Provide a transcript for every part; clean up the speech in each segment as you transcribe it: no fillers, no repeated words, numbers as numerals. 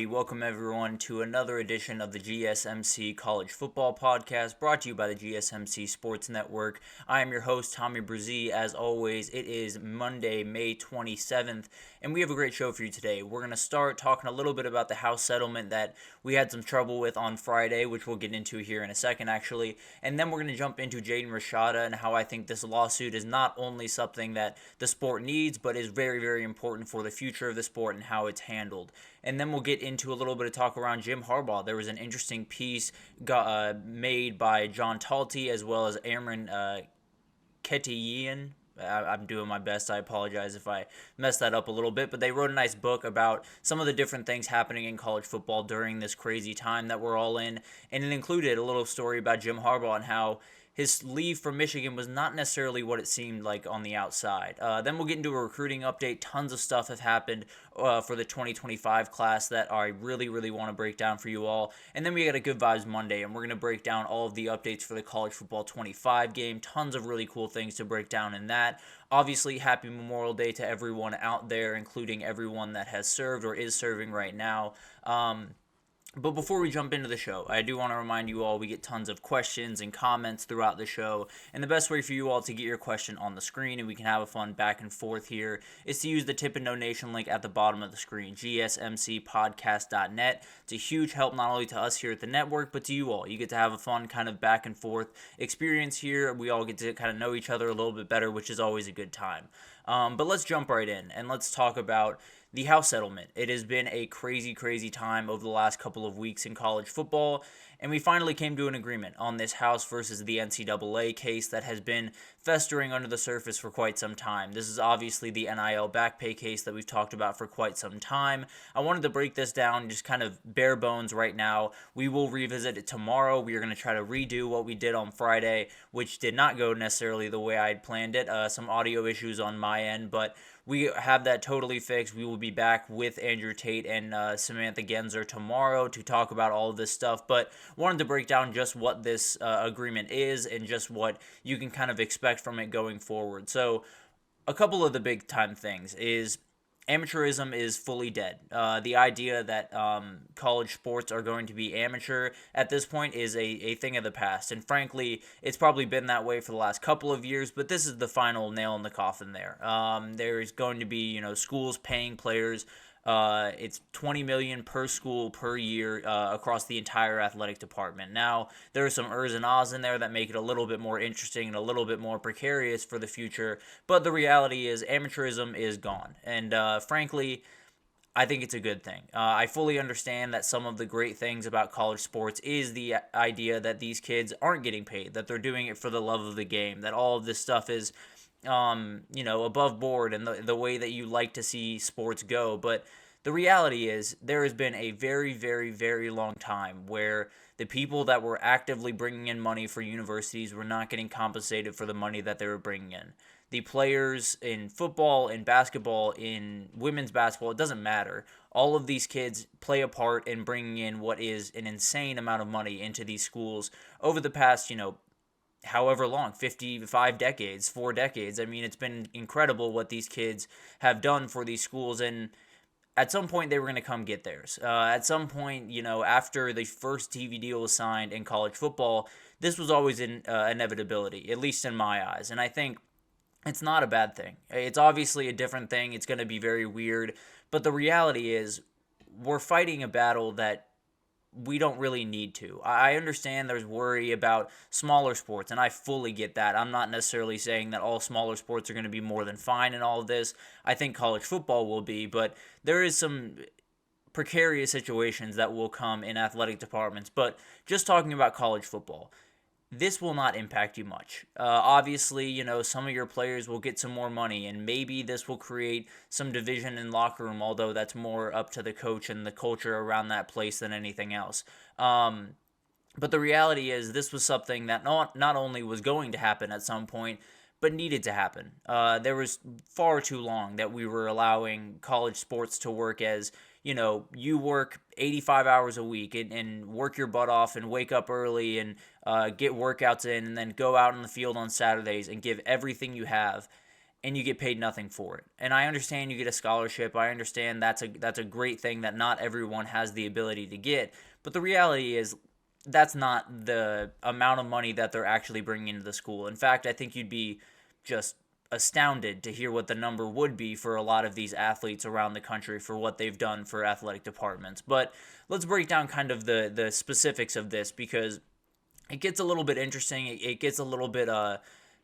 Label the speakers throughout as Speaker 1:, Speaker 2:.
Speaker 1: Alrighty, welcome everyone to another edition of the GSMC College Football Podcast, brought to you by the GSMC Sports Network. I am your host, Tommy Brzee. As always, it is Monday, May 27th, and we have a great show for you today. We're going to start talking a little bit about the House settlement that we had some trouble with on Friday, which we'll get into here in a second, actually. And then we're going to jump into Jaden Rashada and how I think this lawsuit is not only something that the sport needs, but is very, very important for the future of the sport and how it's handled. And then we'll get into a little bit of talk around Jim Harbaugh. There was an interesting piece made by John Talty as well as Amron Ketiyian. I'm doing my best. I apologize if I messed that up a little bit. But they wrote a nice book about some of the different things happening in college football during this crazy time that we're all in. And it included a little story about Jim Harbaugh and how his leave from Michigan was not necessarily what it seemed like on the outside. Then we'll get into a recruiting update. Tons of stuff have happened for the 2025 class that I really, really want to break down for you all. And then we got a Good Vibes Monday, and we're going to break down all of the updates for the College Football 25 game. Tons of really cool things to break down in that. Obviously, happy Memorial Day to everyone out there, including everyone that has served or is serving right now. But before we jump into the show, I do want to remind you all we get tons of questions and comments throughout the show. And the best way for you all to get your question on the screen and we can have a fun back and forth here is to use the tip and donation link at the bottom of the screen, gsmcpodcast.net. It's a huge help not only to us here at the network, but to you all. You get to have a fun kind of back and forth experience here. We all get to kind of know each other a little bit better, which is always a good time. But let's jump right in and let's talk about the House settlement. It has been a crazy, crazy time over the last couple of weeks in college football, and we finally came to an agreement on this House versus the NCAA case that has been festering under the surface for quite some time. This is obviously the NIL back pay case that we've talked about for quite some time. I wanted to break this down just kind of bare bones right now. We will revisit it tomorrow. We are going to try to redo what we did on Friday, which did not go necessarily the way I had planned it. Some audio issues on my end, but we have that totally fixed. We will be back with Andrew Tate and Samantha Genzer tomorrow to talk about all of this stuff, but wanted to break down just what this agreement is and just what you can kind of expect from it going forward. So a couple of the big time things is amateurism is fully dead. The idea that college sports are going to be amateur at this point is a thing of the past. And frankly, it's probably been that way for the last couple of years, but this is the final nail in the coffin there. There's going to be, schools paying players. It's $20 million per school per year across the entire athletic department. Now, there are some ers and ahs in there that make it a little bit more interesting and a little bit more precarious for the future, but the reality is amateurism is gone, and frankly, I think it's a good thing. I fully understand that some of the great things about college sports is the idea that these kids aren't getting paid, that they're doing it for the love of the game, that all of this stuff is above board and the way that you like to see sports go. But the reality is there has been a very, very, very long time where the people that were actively bringing in money for universities were not getting compensated for the money that they were bringing in. The players in football, in basketball, in women's basketball, it doesn't matter. All of these kids play a part in bringing in what is an insane amount of money into these schools over the past, however long, 55 decades, 4 decades. I mean, it's been incredible what these kids have done for these schools, and at some point they were going to come get theirs. At some point, after the first TV deal was signed in college football, this was always an inevitability, at least in my eyes, and I think it's not a bad thing. It's obviously a different thing. It's going to be very weird, but the reality is we're fighting a battle that we don't really need to. I understand there's worry about smaller sports, and I fully get that. I'm not necessarily saying that all smaller sports are going to be more than fine in all of this. I think college football will be, but there is some precarious situations that will come in athletic departments. But just talking about college football, this will not impact you much. Obviously, some of your players will get some more money, and maybe this will create some division in locker room, although that's more up to the coach and the culture around that place than anything else. But the reality is this was something that not only was going to happen at some point, but needed to happen. There was far too long that we were allowing college sports to work as, you work 85 hours a week and work your butt off and wake up early and get workouts in and then go out in the field on Saturdays and give everything you have. and you get paid nothing for it. And I understand you get a scholarship. I understand that's a great thing that not everyone has the ability to get. But the reality is that's not the amount of money that they're actually bringing into the school. In fact, I think you'd be just astounded to hear what the number would be for a lot of these athletes around the country for what they've done for athletic departments. But let's break down kind of the specifics of this, because it gets a little bit interesting. It gets a little bit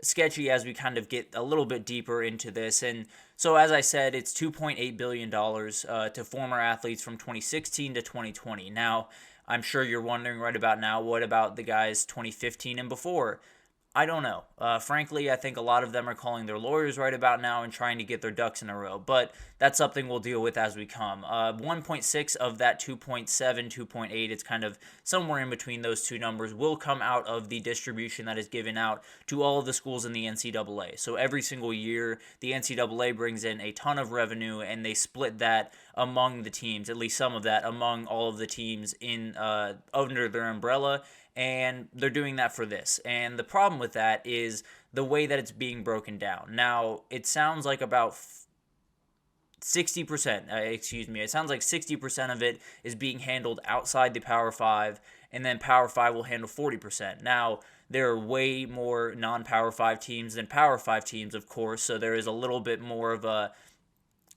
Speaker 1: sketchy as we kind of get a little bit deeper into this. And so, as I said, it's $2.8 billion to former athletes from 2016 to 2020. Now, I'm sure you're wondering right about now, what about the guys 2015 and before? I don't know. Frankly, I think a lot of them are calling their lawyers right about now and trying to get their ducks in a row. But that's something we'll deal with as we come. 1.6 of that 2.7, 2.8, it's kind of somewhere in between those two numbers, will come out of the distribution that is given out to all of the schools in the NCAA. So every single year, the NCAA brings in a ton of revenue, and they split that among the teams, at least some of that, among all of the teams in under their umbrella. And they're doing that for this. And the problem with that is the way that it's being broken down. Now, it sounds like about 60%, it sounds like 60% of it is being handled outside the Power 5, and then Power 5 will handle 40%. Now, there are way more non-Power 5 teams than Power 5 teams, of course, so there is a little bit more of a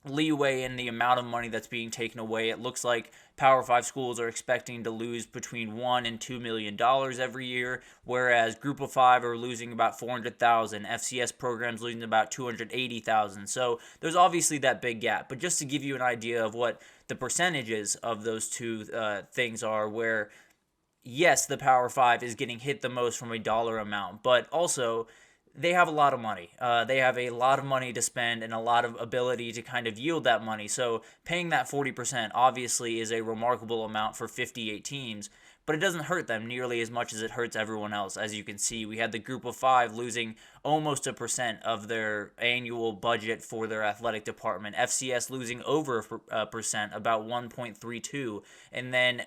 Speaker 1: leeway in the amount of money that's being taken away. It looks like Power 5 schools are expecting to lose between $1 and $2 million every year, whereas Group of 5 are losing about $400,000. FCS programs losing about $280,000. So there's obviously that big gap. But just to give you an idea of what the percentages of those two things are, where yes, the Power 5 is getting hit the most from a dollar amount, but also they have a lot of money. They have a lot of money to spend and a lot of ability to kind of yield that money. So paying that 40% obviously is a remarkable amount for 58 teams, but it doesn't hurt them nearly as much as it hurts everyone else. As you can see, we had the Group of 5 losing almost 1% of their annual budget for their athletic department. FCS losing over 1%, about 1.32, and then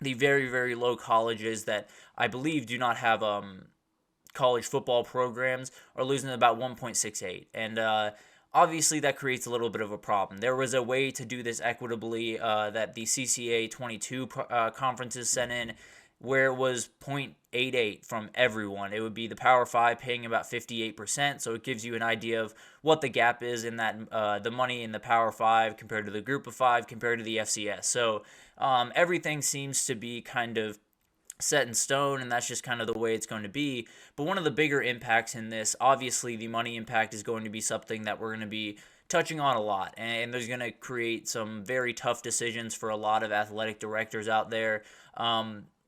Speaker 1: the very, very low colleges that I believe do not have college football programs are losing about 1.68, and obviously that creates a little bit of a problem. There was a way to do this equitably that the CCA 22 conferences sent in, where it was 0.88 from everyone. It would be the Power 5 paying about 58%, so it gives you an idea of what the gap is in that the money in the Power 5 compared to the Group of 5 compared to the FCS. So everything seems to be kind of set in stone, and that's just kind of the way it's going to be. But one of the bigger impacts in this, obviously the money impact, is going to be something that we're going to be touching on a lot, and there's going to create some very tough decisions for a lot of athletic directors out there.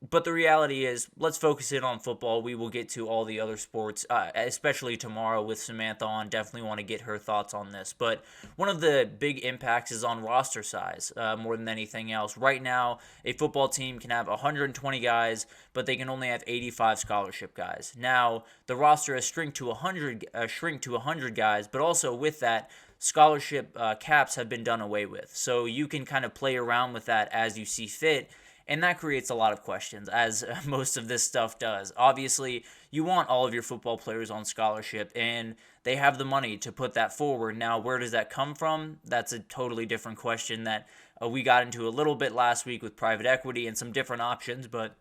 Speaker 1: But the reality is, let's focus in on football. We will get to all the other sports, especially tomorrow with Samantha on. Definitely want to get her thoughts on this. But one of the big impacts is on roster size more than anything else. Right now, a football team can have 120 guys, but they can only have 85 scholarship guys. Now, the roster has shrunk to 100 guys, but also with that, scholarship caps have been done away with. So you can kind of play around with that as you see fit. And that creates a lot of questions, as most of this stuff does. Obviously, you want all of your football players on scholarship, and they have the money to put that forward. Now, where does that come from? That's a totally different question that we got into a little bit last week with private equity and some different options. But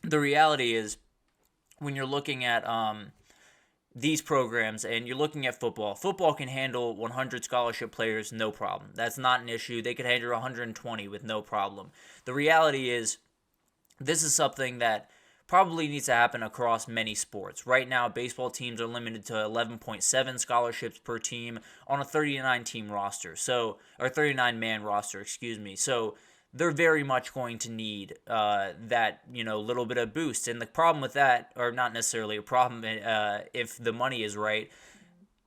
Speaker 1: the reality is, when you're looking at these programs and you're looking at football can handle 100 scholarship players, no problem. That's not an issue. They could handle 120 with no problem. The reality is, this is something that probably needs to happen across many sports. Right now, baseball teams are limited to 11.7 scholarships per team on a 39-team roster. So, or 39-man roster, excuse me. So, they're very much going to need that, little bit of boost. And the problem with that, or not necessarily a problem if the money is right,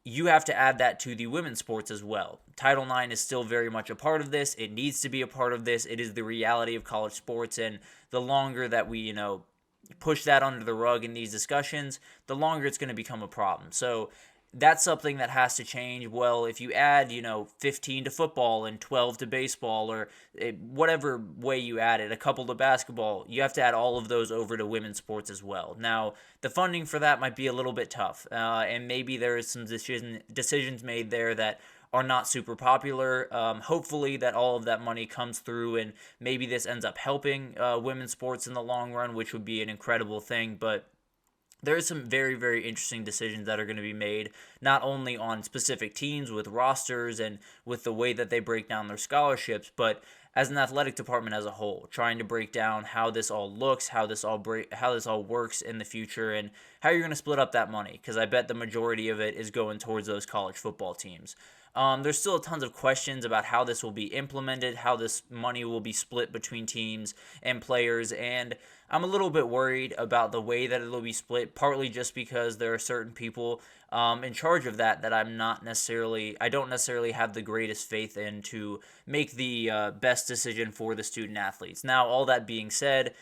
Speaker 1: you have to add that to the women's sports as well. Title IX is still very much a part of this. It needs to be a part of this. It is the reality of college sports, and the longer that we, push that under the rug in these discussions, the longer it's going to become a problem. So that's something that has to change. Well, if you add, 15 to football and 12 to baseball, or whatever way you add it, a couple to basketball, you have to add all of those over to women's sports as well. Now, the funding for that might be a little bit tough, and maybe there is some decisions made there that are not super popular. Hopefully that all of that money comes through, and maybe this ends up helping women's sports in the long run, which would be an incredible thing. But there are some very, very interesting decisions that are going to be made, not only on specific teams with rosters and with the way that they break down their scholarships, but as an athletic department as a whole, trying to break down how this all looks, how this all works in the future, and how you're going to split up that money, because I bet the majority of it is going towards those college football teams. There's still tons of questions about how this will be implemented, how this money will be split between teams and players, and I'm a little bit worried about the way that it'll be split, partly just because there are certain people in charge of that I don't necessarily have the greatest faith in to make the best decision for the student athletes. Now, all that being said,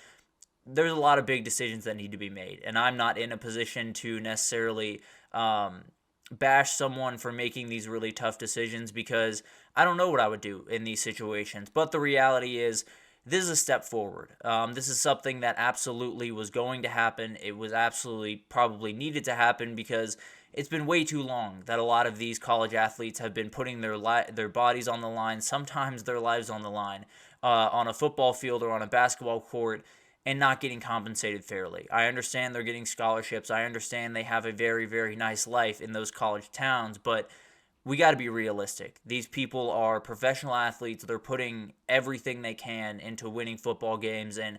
Speaker 1: there's a lot of big decisions that need to be made, and I'm not in a position to necessarily bash someone for making these really tough decisions, because I don't know what I would do in these situations. But the reality is, this is a step forward. This is something that absolutely was going to happen. It was absolutely probably needed to happen, because it's been way too long that a lot of these college athletes have been putting their bodies on the line, sometimes their lives on the line, on a football field or on a basketball court, and not getting compensated fairly. I understand they're getting scholarships. I understand they have a very, very nice life in those college towns, but we got to be realistic. These people are professional athletes. They're putting everything they can into winning football games, and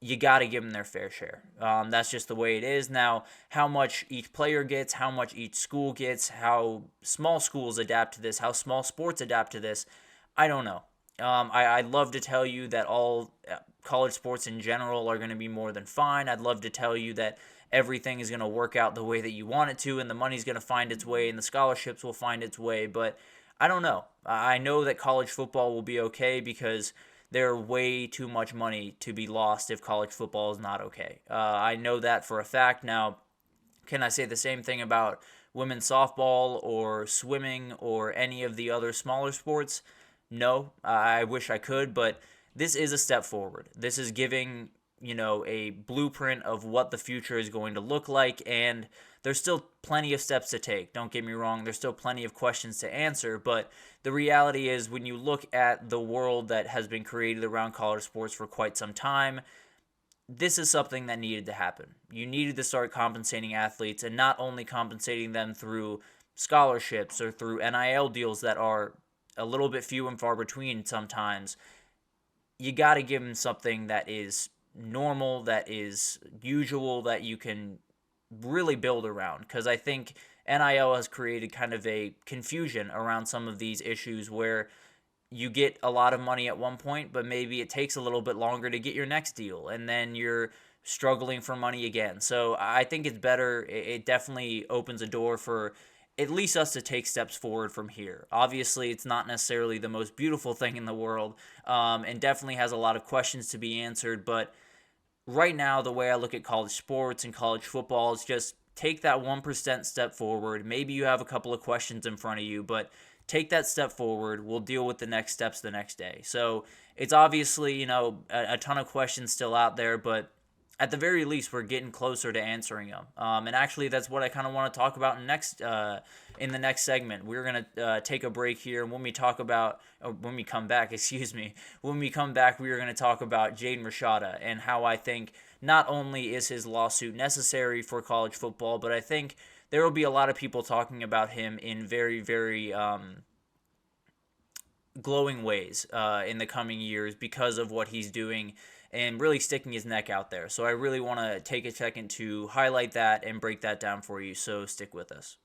Speaker 1: you got to give them their fair share. That's just the way it is. Now, how much each player gets, how much each school gets, how small schools adapt to this, how small sports adapt to this, I don't know. I'd love to tell you that all college sports in general are going to be more than fine. I'd love to tell you that everything is going to work out the way that you want it to, and the money's going to find its way, and the scholarships will find its way, but I don't know. I know that college football will be okay, because there's way too much money to be lost if college football is not okay. I know that for a fact. Now, can I say the same thing about women's softball or swimming or any of the other smaller sports? No, I wish I could, but this is a step forward. This is giving, a blueprint of what the future is going to look like, and there's still plenty of steps to take. Don't get me wrong, there's still plenty of questions to answer, but the reality is, when you look at the world that has been created around college sports for quite some time, this is something that needed to happen. You needed to start compensating athletes, and not only compensating them through scholarships or through NIL deals that are a little bit few and far between sometimes. You got to give them something that is normal, that is usual, that you can really build around, because I think NIL has created kind of a confusion around some of these issues, where you get a lot of money at one point, but maybe it takes a little bit longer to get your next deal, and then you're struggling for money again. So I think it's better. It definitely opens a door for at least us to take steps forward from here. Obviously, it's not necessarily the most beautiful thing in the world, and definitely has a lot of questions to be answered, but right now, the way I look at college sports and college football is just take that 1% step forward. Maybe you have a couple of questions in front of you, but take that step forward. We'll deal with the next steps the next day. So it's obviously, a ton of questions still out there, but at the very least, we're getting closer to answering them. And actually, that's what I kind of want to talk about in the next segment. We're going to take a break here, and when we come back, we are going to talk about Jaden Rashada and how I think not only is his lawsuit necessary for college football, but I think there will be a lot of people talking about him in very, very glowing ways in the coming years, because of what he's doing and really sticking his neck out there. So I really want to take a second to highlight that and break that down for you, so stick with us.